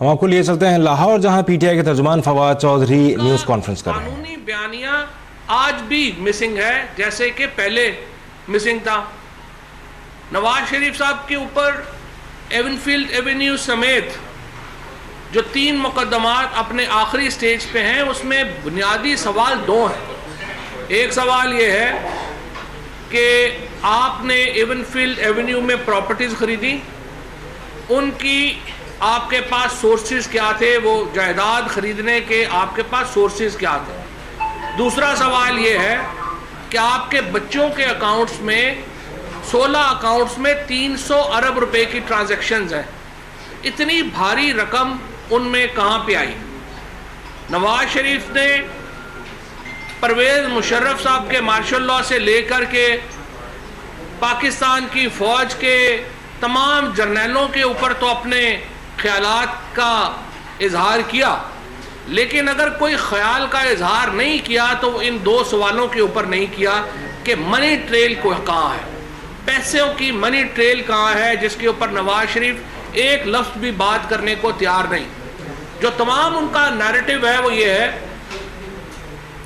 ہم آپ کو لیے چلتے ہیں لاہور، جہاں پی ٹی آئی کے ترجمان فواد چودھری نیوز کانفرنس کر رہے ہیں۔ قانونی بیانیہ آج بھی مسنگ ہے جیسے کہ پہلے مسنگ تھا۔ نواز شریف صاحب کے اوپر ایونفیلڈ ایونیو سمیت جو 3 مقدمات اپنے آخری سٹیج پہ ہیں، اس میں بنیادی سوال 2 ہیں۔ ایک سوال یہ ہے کہ آپ نے ایونفیلڈ ایونیو میں پراپرٹیز خریدی، ان کی آپ کے پاس سورسز کیا تھے، وہ جائیداد خریدنے کے آپ کے پاس سورسز کیا تھے۔ دوسرا سوال یہ ہے کہ آپ کے بچوں کے اکاؤنٹس میں 16 اکاؤنٹس میں 300 ارب روپے کی ٹرانزیکشنز ہیں، اتنی بھاری رقم ان میں کہاں پہ آئی؟ نواز شریف نے پرویز مشرف صاحب کے مارشل لاء سے لے کر کے پاکستان کی فوج کے تمام جرنیلوں کے اوپر تو اپنے خیالات کا اظہار کیا، لیکن اگر کوئی خیال کا اظہار نہیں کیا تو ان 2 سوالوں کے اوپر نہیں کیا کہ منی ٹریل کو کہاں ہے، پیسوں کی منی ٹریل کہاں ہے، جس کے اوپر نواز شریف ایک لفظ بھی بات کرنے کو تیار نہیں۔ جو تمام ان کا نیریٹو ہے وہ یہ ہے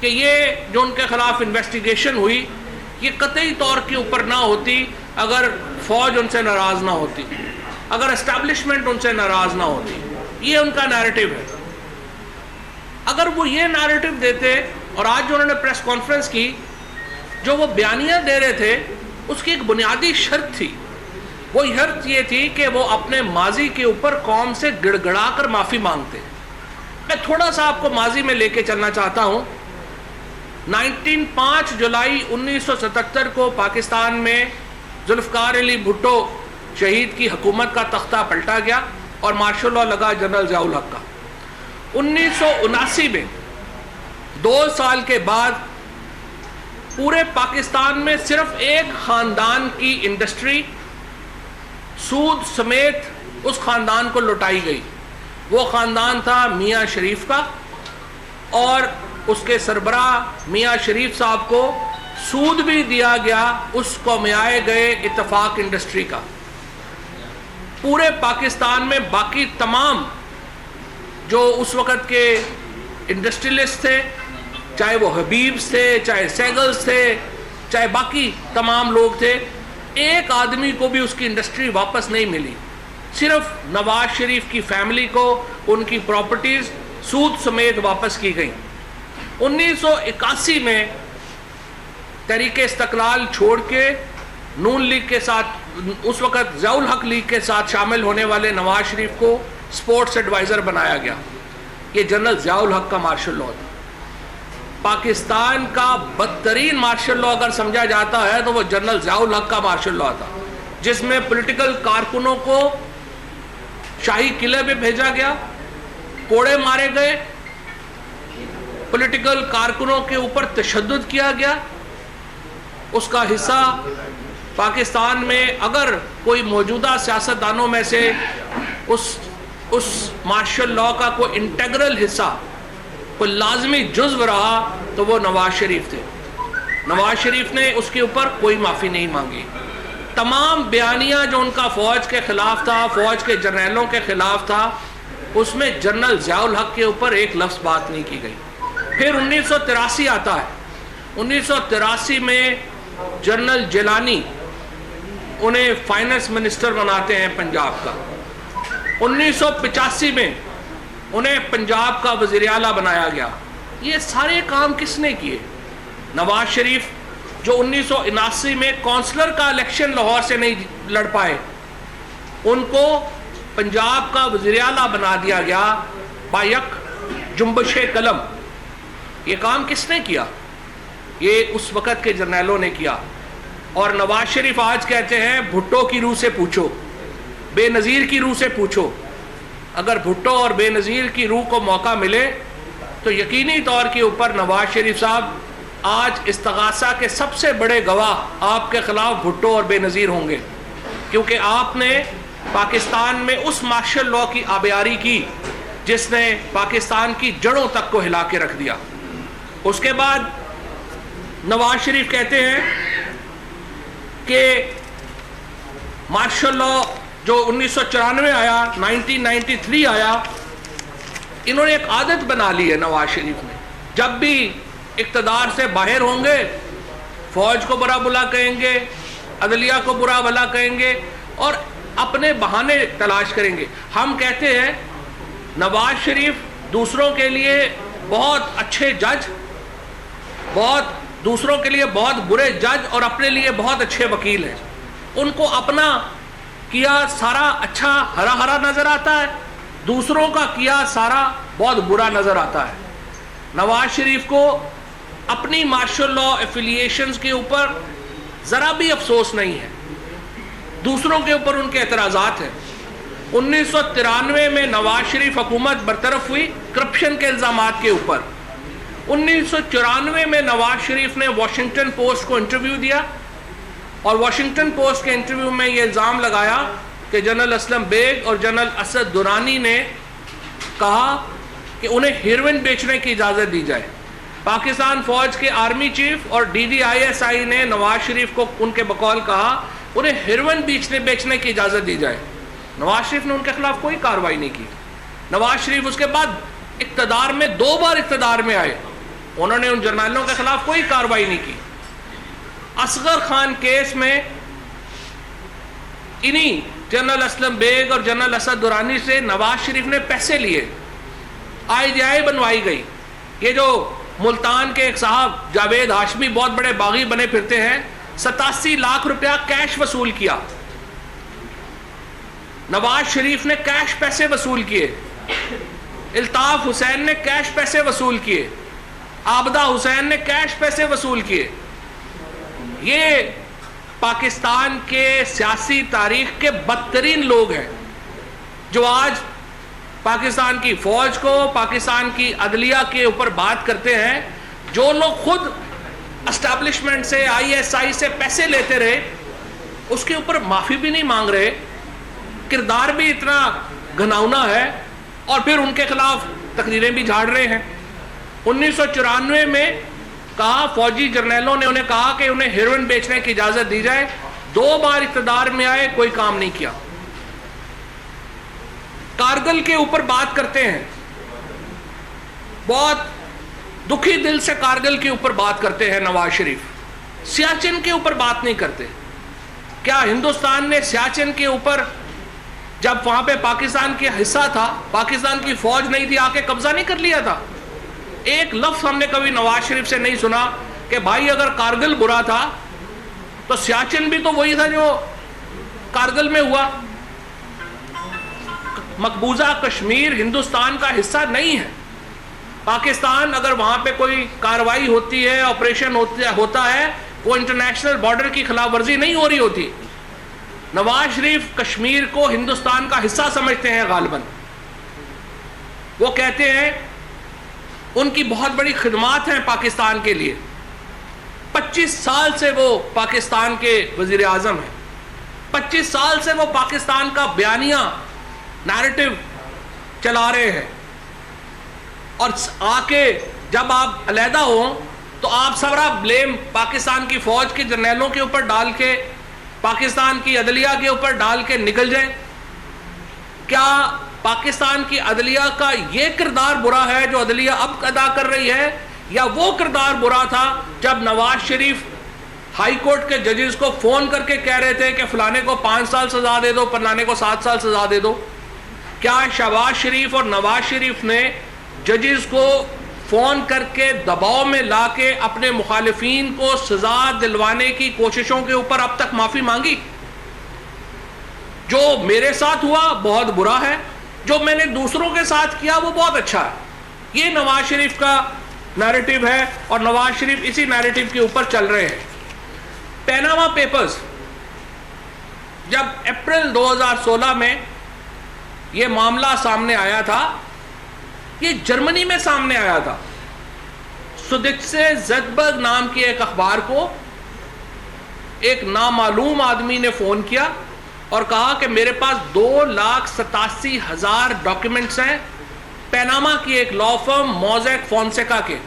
کہ یہ جو ان کے خلاف انویسٹیگیشن ہوئی، یہ قطعی طور کے اوپر نہ ہوتی اگر فوج ان سے ناراض نہ ہوتی، اگر اسٹیبلشمنٹ ان سے ناراض نہ ہوتی۔ یہ ان کا نیریٹو ہے۔ اگر وہ یہ نیریٹو دیتے، اور آج جو انہوں نے پریس کانفرنس کی، جو وہ بیانیہ دے رہے تھے، اس کی ایک بنیادی شرط تھی۔ وہ شرط یہ تھی کہ وہ اپنے ماضی کے اوپر قوم سے گڑ گڑا کر معافی مانگتے۔ میں تھوڑا سا آپ کو ماضی میں لے کے چلنا چاہتا ہوں۔ 5 جولائی 1977 کو پاکستان میں ذوالفقار علی بھٹو شہید کی حکومت کا تختہ پلٹا گیا اور مارشل لاء لگا جنرل ضیاء الحق کا۔ 1979 میں 2 سال کے بعد پورے پاکستان میں صرف ایک خاندان کی انڈسٹری سود سمیت اس خاندان کو لوٹائی گئی۔ وہ خاندان تھا میاں شریف کا، اور اس کے سربراہ میاں شریف صاحب کو سود بھی دیا گیا اس کو میائے گئے اتفاق انڈسٹری کا۔ پورے پاکستان میں باقی تمام جو اس وقت کے انڈسٹریلسٹ تھے، چاہے وہ حبیبز تھے، چاہے سیگلز تھے، چاہے باقی تمام لوگ تھے، ایک آدمی کو بھی اس کی انڈسٹری واپس نہیں ملی۔ صرف نواز شریف کی فیملی کو ان کی پراپرٹیز سود سمیت واپس کی گئیں۔ 1981 میں تحریک استقلال چھوڑ کے نون لیگ کے ساتھ، اس وقت ضیاء الحق لیگ کے ساتھ شامل ہونے والے نواز شریف کو سپورٹس ایڈوائزر بنایا گیا۔ یہ جنرل ضیاء الحق کا مارشل لاء تھا۔ پاکستان کا بدترین مارشل لاء اگر سمجھا جاتا ہے تو وہ جنرل ضیاء الحق کا مارشل لاء تھا، جس میں پولیٹیکل کارکنوں کو شاہی قلعے پہ بھیجا گیا، کوڑے مارے گئے، پولیٹیکل کارکنوں کے اوپر تشدد کیا گیا۔ اس کا حصہ پاکستان میں اگر کوئی موجودہ سیاستدانوں میں سے اس مارشل لاء کا کوئی انٹیگرل حصہ، کوئی لازمی جزو رہا تو وہ نواز شریف تھے۔ نواز شریف نے اس کے اوپر کوئی معافی نہیں مانگی۔ تمام بیانیہ جو ان کا فوج کے خلاف تھا، فوج کے جرنیلوں کے خلاف تھا، اس میں جنرل ضیاء الحق کے اوپر ایک لفظ بات نہیں کی گئی۔ پھر 1983 آتا ہے۔ 1983 میں جنرل جیلانی انہیں فائنانس منسٹر بناتے ہیں پنجاب کا۔ 1985 میں انہیں پنجاب کا وزیر اعلیٰ بنایا گیا۔ یہ سارے کام کس نے کیے؟ نواز شریف جو 1979 میں کونسلر کا الیکشن لاہور سے نہیں لڑ پائے، ان کو پنجاب کا وزیر اعلیٰ بنا دیا گیا بایک جنبش قلم۔ یہ کام کس نے کیا؟ یہ اس وقت کے جرنیلوں نے کیا۔ اور نواز شریف آج کہتے ہیں بھٹو کی روح سے پوچھو، بے نظیر کی روح سے پوچھو۔ اگر بھٹو اور بے نظیر کی روح کو موقع ملے تو یقینی طور کے اوپر نواز شریف صاحب آج استغاثہ کے سب سے بڑے گواہ آپ کے خلاف بھٹو اور بے نظیر ہوں گے، کیونکہ آپ نے پاکستان میں اس مارشل لاء کی آبیاری کی جس نے پاکستان کی جڑوں تک کو ہلا کے رکھ دیا۔ اس کے بعد نواز شریف کہتے ہیں کہ مارشل لاء جو 1994 آیا، 1993 آیا، انہوں نے ایک عادت بنا لی ہے نواز شریف نے، جب بھی اقتدار سے باہر ہوں گے فوج کو برا بلا کہیں گے، عدلیہ کو برا بلا کہیں گے اور اپنے بہانے تلاش کریں گے. ہم کہتے ہیں نواز شریف دوسروں کے لیے بہت اچھے جج، دوسروں کے لیے بہت برے جج اور اپنے لیے بہت اچھے وکیل ہیں. ان کو اپنا کیا سارا اچھا ہرا ہرا نظر آتا ہے، دوسروں کا کیا سارا بہت برا نظر آتا ہے. نواز شریف کو اپنی مارشل لا ایفیلیشنز کے اوپر ذرا بھی افسوس نہیں ہے، دوسروں کے اوپر ان کے اعتراضات ہیں. 1993 میں نواز شریف حکومت برطرف ہوئی کرپشن کے الزامات کے اوپر. 1994 میں نواز شریف نے واشنگٹن پوسٹ کو انٹرویو دیا اور واشنگٹن پوسٹ کے انٹرویو میں یہ الزام لگایا کہ جنرل اسلم بیگ اور جنرل اسد درانی نے کہا کہ انہیں ہیروئن بیچنے کی اجازت دی جائے. پاکستان فوج کے آرمی چیف اور DGISI نے نواز شریف کو ان کے بقول کہا انہیں ہیروئن بیچنے کی اجازت دی جائے. نواز شریف نے ان کے خلاف کوئی کارروائی نہیں کی. نواز شریف اس کے بعد اقتدار میں 2 بار اقتدار میں آئے، انہوں نے ان جرنیلوں کے خلاف کوئی کارروائی نہیں کی. اصغر خان کیس میں انہی جنرل اسلم بیگ اور جنرل اسد درانی سے نواز شریف نے پیسے لیے، IGI بنوائی گئی. یہ جو ملتان کے ایک صاحب جاوید ہاشمی بہت بڑے باغی بنے پھرتے ہیں، 87 لاکھ روپیہ کیش وصول کیا. نواز شریف نے کیش پیسے وصول کیے، الطاف حسین نے کیش پیسے وصول کیے، عابدہ حسین نے کیش پیسے وصول کیے. یہ پاکستان کے سیاسی تاریخ کے بدترین لوگ ہیں جو آج پاکستان کی فوج کو، پاکستان کی عدلیہ کے اوپر بات کرتے ہیں. جو لوگ خود اسٹیبلشمنٹ سے ISI سے پیسے لیتے رہے اس کے اوپر معافی بھی نہیں مانگ رہے، کردار بھی اتنا گھناؤنا ہے اور پھر ان کے خلاف تقریریں بھی جھاڑ رہے ہیں. 1994 میں کہا فوجی جرنیلوں نے انہیں کہا کہ انہیں ہیروئن بیچنے کی اجازت دی جائے. 2 بار اقتدار میں آئے، کوئی کام نہیں کیا. کارگل کے اوپر بات کرتے ہیں، بہت دکھی دل سے کارگل کے اوپر بات کرتے ہیں نواز شریف، سیاچن کے اوپر بات نہیں کرتے. کیا ہندوستان نے سیاچن کے اوپر جب وہاں پہ پاکستان کی حصہ تھا، پاکستان کی فوج نہیں تھی، آ کے قبضہ نہیں کر لیا تھا؟ ایک لفظ ہم نے کبھی نواز شریف سے نہیں سنا کہ بھائی اگر کارگل برا تھا تو سیاچن بھی تو وہی تھا جو کارگل میں ہوا. مقبوضہ کشمیر ہندوستان کا حصہ نہیں ہے. پاکستان اگر وہاں پہ کوئی کارروائی ہوتی ہے، آپریشن ہوتا ہے، وہ انٹرنیشنل بارڈر کی خلاف ورزی نہیں ہو رہی ہوتی. نواز شریف کشمیر کو ہندوستان کا حصہ سمجھتے ہیں غالباً. وہ کہتے ہیں ان کی بہت بڑی خدمات ہیں پاکستان کے لیے. 25 سال سے وہ پاکستان کے وزیر اعظم ہیں، 25 سال سے وہ پاکستان کا بیانیہ نیریٹو چلا رہے ہیں. اور آ کے جب آپ علیحدہ ہوں تو آپ سارا بلیم پاکستان کی فوج کے جرنیلوں کے اوپر ڈال کے، پاکستان کی عدلیہ کے اوپر ڈال کے نکل جائیں. کیا پاکستان کی عدلیہ کا یہ کردار برا ہے جو عدلیہ اب ادا کر رہی ہے، یا وہ کردار برا تھا جب نواز شریف ہائی کورٹ کے ججز کو فون کر کے کہہ رہے تھے کہ فلانے کو 5 سال سزا دے دو، فلانے کو 7 سال سزا دے دو؟ کیا شہباز شریف اور نواز شریف نے ججز کو فون کر کے دباؤ میں لا کے اپنے مخالفین کو سزا دلوانے کی کوششوں کے اوپر اب تک معافی مانگی؟ جو میرے ساتھ ہوا بہت برا ہے، جو میں نے دوسروں کے ساتھ کیا وہ بہت اچھا ہے. یہ نواز شریف کا نیریٹو ہے اور نواز شریف اسی نیریٹو کے اوپر چل رہے ہیں. پیناما پیپرز جب اپریل 2016 میں یہ معاملہ سامنے آیا تھا، یہ جرمنی میں سامنے آیا تھا. سودیٹسے زیٹبرگ نام کی ایک اخبار کو ایک نامعلوم آدمی نے فون کیا اور کہا کہ میرے پاس 2,87,000 ڈاکیومنٹس ہیں پیناما کی ایک لا فرم موزیک فونسیکا کے،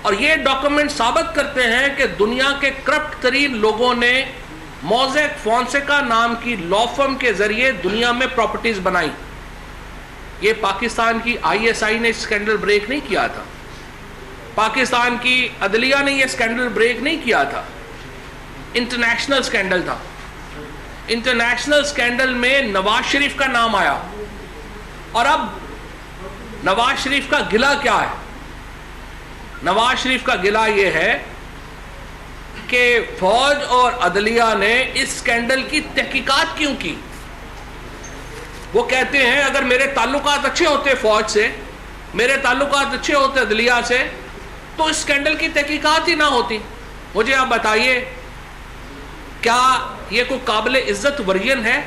اور یہ ڈاکیومنٹ ثابت کرتے ہیں کہ دنیا کے کرپٹ ترین لوگوں نے موزیک فونسیکا نام کی لا فرم کے ذریعے دنیا میں پراپرٹیز بنائی. یہ پاکستان کی ISI نے اسکینڈل بریک نہیں کیا تھا, پاکستان کی عدلیہ نے یہ اسکینڈل بریک نہیں کیا تھا, انٹرنیشنل اسکینڈل تھا. انٹرنیشنل اسکینڈل میں نواز شریف کا نام آیا, اور اب نواز شریف کا گلہ کیا ہے؟ نواز شریف کا گلہ یہ ہے کہ فوج اور عدلیہ نے اس اسکینڈل کی تحقیقات کیوں کی. وہ کہتے ہیں اگر میرے تعلقات اچھے ہوتے فوج سے, میرے تعلقات اچھے ہوتے عدلیہ سے, تو اس اسکینڈل کی تحقیقات ہی نہ ہوتی. مجھے آپ بتائیے, کیا یہ کوئی قابل عزت ورژن ہے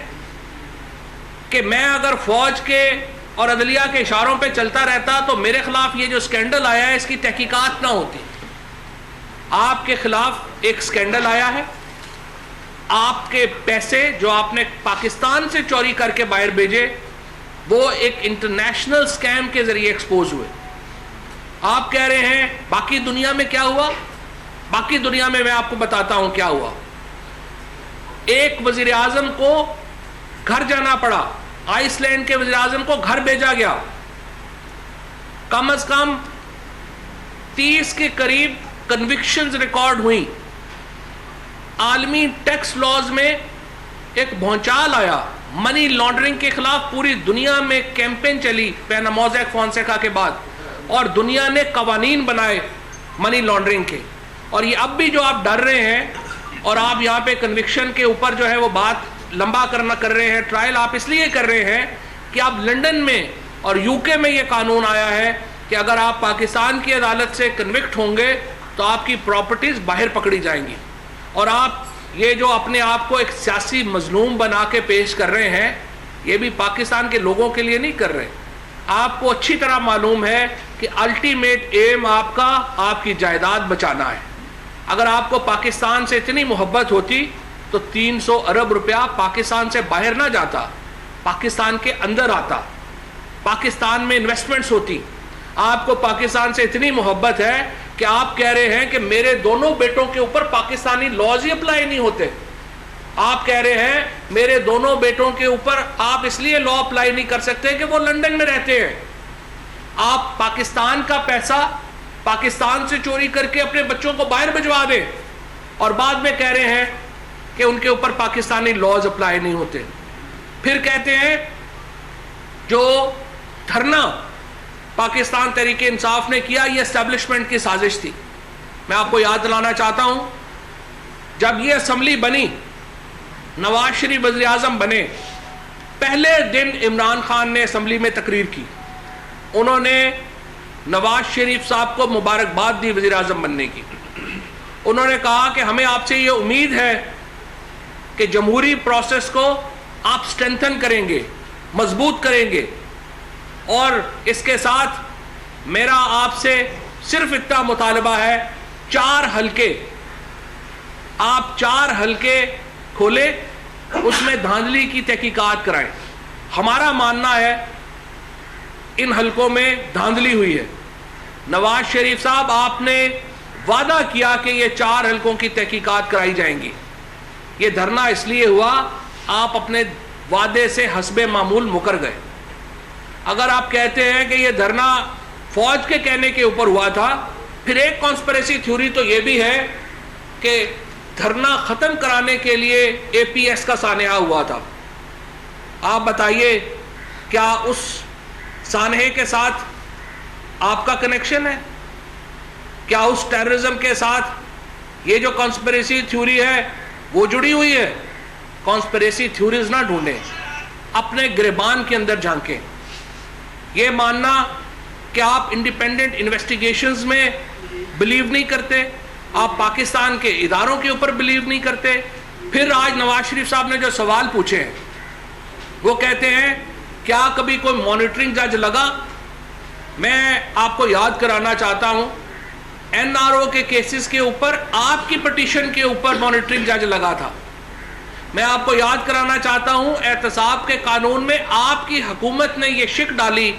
کہ میں اگر فوج کے اور عدلیہ کے اشاروں پہ چلتا رہتا تو میرے خلاف یہ جو اسکینڈل آیا ہے اس کی تحقیقات نہ ہوتی؟ آپ کے خلاف ایک اسکینڈل آیا ہے, آپ کے پیسے جو آپ نے پاکستان سے چوری کر کے باہر بھیجے وہ ایک انٹرنیشنل اسکیم کے ذریعے ایکسپوز ہوئے. آپ کہہ رہے ہیں باقی دنیا میں کیا ہوا؟ باقی دنیا میں آپ کو بتاتا ہوں کیا ہوا. ایک وزیر اعظم کو گھر جانا پڑا, آئس لینڈ کے وزیر اعظم کو گھر بھیجا گیا. کم از کم 30 کے قریب کنوکشنز ریکارڈ ہوئی. عالمی ٹیکس لاز میں ایک بھونچال آیا, منی لانڈرنگ کے خلاف پوری دنیا میں کیمپین چلی پینا موزیک فونسیکا کے بعد, اور دنیا نے قوانین بنائے منی لانڈرنگ کے. اور یہ اب بھی جو آپ ڈر رہے ہیں اور آپ یہاں پہ کنوکشن کے اوپر جو ہے وہ بات لمبا کر رہے ہیں, ٹرائل آپ اس لیے کر رہے ہیں کہ آپ لنڈن میں اور UK میں یہ قانون آیا ہے کہ اگر آپ پاکستان کی عدالت سے کنوکٹ ہوں گے تو آپ کی پراپرٹیز باہر پکڑی جائیں گی. اور آپ یہ جو اپنے آپ کو ایک سیاسی مظلوم بنا کے پیش کر رہے ہیں, یہ بھی پاکستان کے لوگوں کے لیے نہیں کر رہے. آپ کو اچھی طرح معلوم ہے کہ الٹیمیٹ ایم آپ کا آپ کی جائیداد بچانا ہے. اگر آپ کو پاکستان سے اتنی محبت ہوتی تو 300 ارب روپیہ پاکستان سے باہر نہ جاتا, پاکستان کے اندر آتا, پاکستان میں انویسٹمنٹس ہوتی. آپ کو پاکستان سے اتنی محبت ہے کہ آپ کہہ رہے ہیں کہ میرے دونوں بیٹوں کے اوپر پاکستانی لاز ہی اپلائی نہیں ہوتے. آپ کہہ رہے ہیں میرے دونوں بیٹوں کے اوپر آپ اس لیے لا اپلائی نہیں کر سکتے کہ وہ لنڈن میں رہتے ہیں. آپ پاکستان کا پیسہ پاکستان سے چوری کر کے اپنے بچوں کو باہر بھجوا دیں, اور بعد میں کہہ رہے ہیں کہ ان کے اوپر پاکستانی لاز اپلائی نہیں ہوتے. پھر کہتے ہیں جو دھرنا پاکستان تحریک انصاف نے کیا یہ اسٹیبلشمنٹ کی سازش تھی. میں آپ کو یاد دلانا چاہتا ہوں, جب یہ اسمبلی بنی, نواز شریف وزیر اعظم بنے, پہلے دن عمران خان نے اسمبلی میں تقریر کی. انہوں نے نواز شریف صاحب کو مبارکباد دی وزیر اعظم بننے کی. انہوں نے کہا کہ ہمیں آپ سے یہ امید ہے کہ جمہوری پروسیس کو آپ اسٹرینتھن کریں گے, مضبوط کریں گے, اور اس کے ساتھ میرا آپ سے صرف اتنا مطالبہ ہے, 4 حلقے, آپ 4 حلقے کھولیں, اس میں دھاندلی کی تحقیقات کرائیں. ہمارا ماننا ہے ان حلقوں میں دھاندلی ہوئی ہے. نواز شریف صاحب آپ نے وعدہ کیا کہ یہ 4 حلقوں کی تحقیقات کرائی جائیں گی. یہ دھرنا اس لیے ہوا آپ اپنے وعدے سے حسب معمول مکر گئے. اگر آپ کہتے ہیں کہ یہ دھرنا فوج کے کہنے کے اوپر ہوا تھا, پھر ایک کانسپریسی تھیوری تو یہ بھی ہے کہ دھرنا ختم کرانے کے لیے APS کا سانحہ ہوا تھا. آپ بتائیے کیا اس سانحے کے ساتھ آپ کا کنیکشن ہے؟ کیا اس ٹیررزم کے ساتھ یہ جو کانسپریسی تھیوری ہے وہ جڑی ہوئی ہے؟ کانسپریسی تھیوریز نہ ڈھونڈیں, اپنے گریبان کے اندر جھانکیں. یہ ماننا کہ آپ انڈیپینڈنٹ انویسٹیگیشنز میں بلیو نہیں کرتے, آپ پاکستان کے اداروں کے اوپر بلیو نہیں کرتے. پھر آج نواز شریف صاحب نے جو سوال پوچھے ہیں وہ کہتے ہیں کیا کبھی کوئی مانیٹرنگ جج لگا؟ میں آپ کو یاد کرانا چاہتا ہوں NRO کے کیسز کے اوپر آپ کی پٹیشن کے اوپر مانیٹرنگ جج لگا تھا. میں آپ کو یاد کرانا چاہتا ہوں احتساب کے قانون میں آپ کی حکومت نے یہ شک ڈالی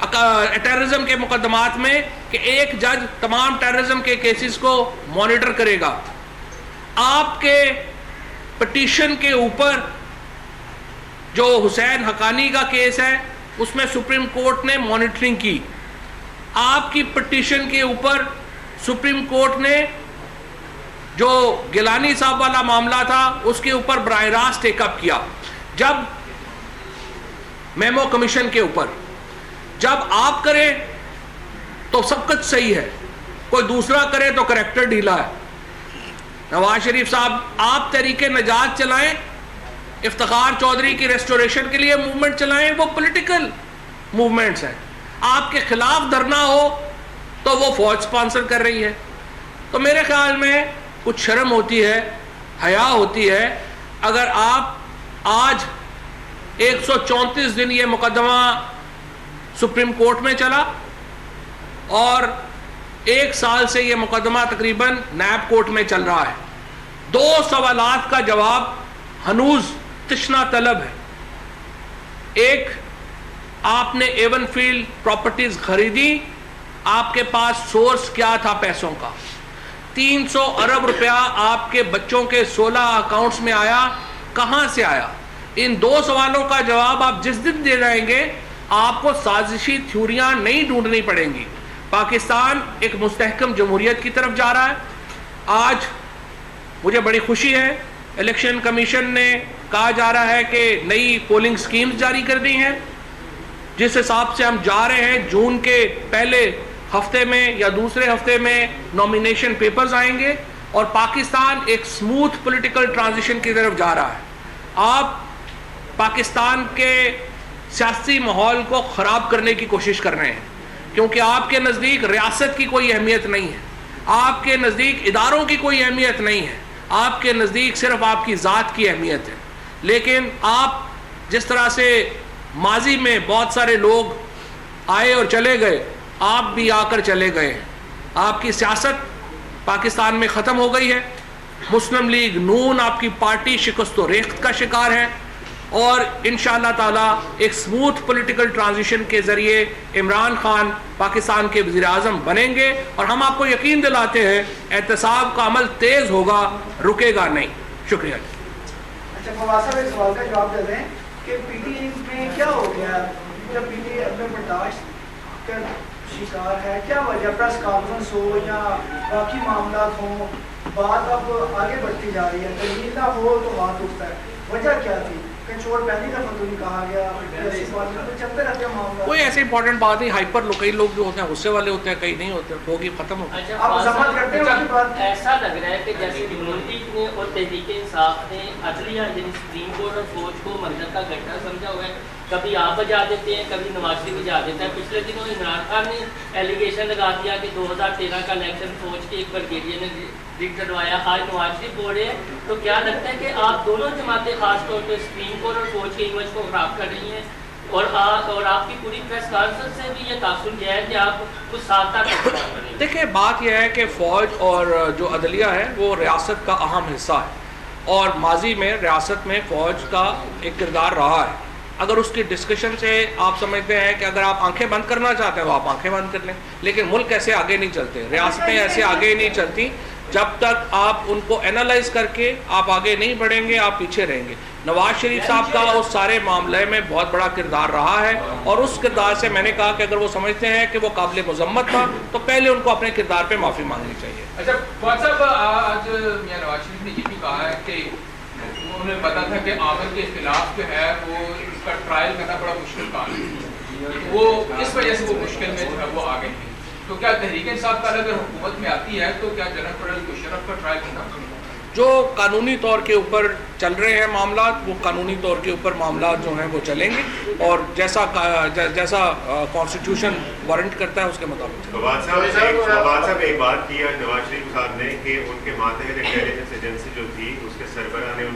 ٹیررزم کے مقدمات میں کہ ایک جج تمام ٹیررزم کے کیسز کو مانیٹر کرے گا. آپ کے پٹیشن کے اوپر جو حسین حقانی کا کیس ہے اس میں سپریم کورٹ نے مانیٹرنگ کی. آپ کی پٹیشن کے اوپر سپریم کورٹ نے جو گیلانی صاحب والا معاملہ تھا اس کے اوپر براہ راست ٹیک اپ کیا. جب میمو کمیشن کے اوپر جب آپ کریں تو سب کچھ صحیح ہے, کوئی دوسرا کرے تو کریکٹر ڈھیلا ہے. نواز شریف صاحب آپ تحریک نجات چلائیں, افتخار چودھری کی ریسٹوریشن کے لیے موومنٹ چلائیں, وہ پولیٹیکل موومنٹس ہیں. آپ کے خلاف دھرنا ہو تو وہ فوج سپانسر کر رہی ہے. تو میرے خیال میں کچھ شرم ہوتی ہے, حیا ہوتی ہے. اگر آپ آج 134 دن یہ مقدمہ سپریم کورٹ میں چلا اور 1 سال سے یہ مقدمہ تقریباً نیب کورٹ میں چل رہا ہے, 2 سوالات کا جواب ہنوز تشنا طلب ہے. ایک, آپ نے ایون فیلڈ پراپرٹیز خریدی, آپ کے پاس سورس کیا تھا پیسوں کا؟ 300 ارب روپیہ آپ کے بچوں کے 16 اکاؤنٹس میں آیا, کہاں سے آیا؟ ان 2 سوالوں کا جواب آپ جس دن دے جائیں گے آپ کو سازشی تھیوریاں نہیں ڈھونڈنی پڑیں گی. پاکستان ایک مستحکم جمہوریت کی طرف جا رہا ہے. آج مجھے بڑی خوشی ہے, الیکشن کمیشن نے کہا جا رہا ہے کہ نئی پولنگ سکیمز جاری کر دی ہیں, جس حساب سے ہم جا رہے ہیں جون کے پہلے ہفتے میں یا دوسرے ہفتے میں نومینیشن پیپرز آئیں گے اور پاکستان ایک سموتھ پولیٹیکل ٹرانزیشن کی طرف جا رہا ہے. آپ پاکستان کے سیاسی ماحول کو خراب کرنے کی کوشش کر رہے ہیں, کیونکہ آپ کے نزدیک ریاست کی کوئی اہمیت نہیں ہے, آپ کے نزدیک اداروں کی کوئی اہمیت نہیں ہے, آپ کے نزدیک صرف آپ کی ذات کی اہمیت ہے. لیکن آپ جس طرح سے ماضی میں بہت سارے لوگ آئے اور چلے گئے, آپ بھی آ کر چلے گئے. آپ کی سیاست پاکستان میں ختم ہو گئی ہے. مسلم لیگ نون آپ کی پارٹی شکست و ریخت کا شکار ہے, اور انشاءاللہ تعالیٰ ایک سموتھ پولیٹیکل ٹرانزیشن کے ذریعے عمران خان پاکستان کے وزیر اعظم بنیں گے. اور ہم آپ کو یقین دلاتے ہیں احتساب کا عمل تیز ہوگا, رکے گا نہیں. شکریہ. اچھا فواز صاحب ایک سوال کا جواب دے دیں کہ پی ٹی آئی میں کیا ہو گیا جب پی ٹی آئی اپنے برداشت کا شکار ہے؟ کیا وجہ, پریس کانفرنس ہو یا باقی معاملات ہوں, بات اب آگے بڑھتی جا رہی ہے, دلیل نہ ہو تو بات اٹھتا ہے, وجہ کیا تھی؟ پہلی دفعہ تو نہیں کہا گیا, چلتے رہتے ہیں معاملات. کوئی ایسی امپورٹنٹ بات نہیں. ہائپر لوگ, کئی لوگ جو ہوتے ہیں غصے والے ہوتے ہیں, کئی نہیں ہوتے, ہوگی ختم ہو. آپ ضبط کرتے ہیں. ایسا لگ رہا ہے کہ جیسے جمہوریت نے اور تحریک انصاف نے عدلیہ یعنی سپریم کورٹ اور فوج کو منظر کا گٹھا سمجھا ہوا ہے. کبھی آپ بجا دیتے ہیں, کبھی نواز شریف بجا دیتا ہے. پچھلے دنوں عمران خان نے ایلیگیشن لگا دیا کہ 2013 کا الیکشن فوج کے ایک بریگیڈیئر نے ریگ کروایا. آج نواز شریف بول رہے ہیں. تو کیا لگتا ہے کہ آپ دونوں جماعتیں خاص طور پہ سپریم کورٹ اور فوج کے امیج کو خراب کر رہی ہیں, اور آپ کی پوری پریس کانفرنس سے بھی یہ تاثر کیا ہے کہ آپ کچھ سال تک کر رہے ہیں؟ دیکھیں, بات یہ ہے کہ فوج اور جو عدلیہ ہے وہ ریاست کا اہم حصہ ہے, اور ماضی میں ریاست میں فوج کا ایک کردار رہا ہے. اگر اس کی ڈسکشن سے آپ سمجھتے ہیں کہ اگر آپ آنکھیں بند کرنا چاہتے ہیں تو آپ آنکھیں بند کر لیں, لیکن ملک ایسے آگے نہیں چلتے, ریاستیں ایسے آگے نہیں چلتی. جب تک آپ ان کو اینالائز کر کے آپ آگے نہیں بڑھیں گے, آپ پیچھے رہیں گے. نواز شریف صاحب کا اس سارے معاملے میں بہت بڑا کردار رہا ہے, اور اس کردار سے میں نے کہا کہ اگر وہ سمجھتے ہیں کہ وہ قابل مذمت تھا تو پہلے ان کو اپنے کردار پہ معافی مانگنی چاہیے. اچھا فواز صاحب, آج میاں نواز شریف نے یہ بھی کہا ہے کہ انہیں پتا تھا کہ عامر کے خلاف جو ہے وہ اس کا ٹرائل کرنا بڑا مشکل کام ہے, وہ اس وجہ سے وہ مشکل میں جو ہے وہ آگے ہیں. تو کیا تحریک انصاف کا اگر حکومت میں آتی ہے تو کیا جنرل پرویز مشرف کا ٹرائل کرنا؟ جو قانونی طور کے اوپر چل رہے ہیں معاملات, وہ قانونی طور کے اوپر معاملات جو ہیں وہ چلیں گے, اور جیسا کانسٹیٹیوشن وارنٹ کرتا ہے اس کے مطابق. فواد صاحب ایک بات کی ہے نواز شریف صاحب نے کہ ان کے ماتحت انٹیلیجنس ایجنسی جو تھی اس کے سربراہ نے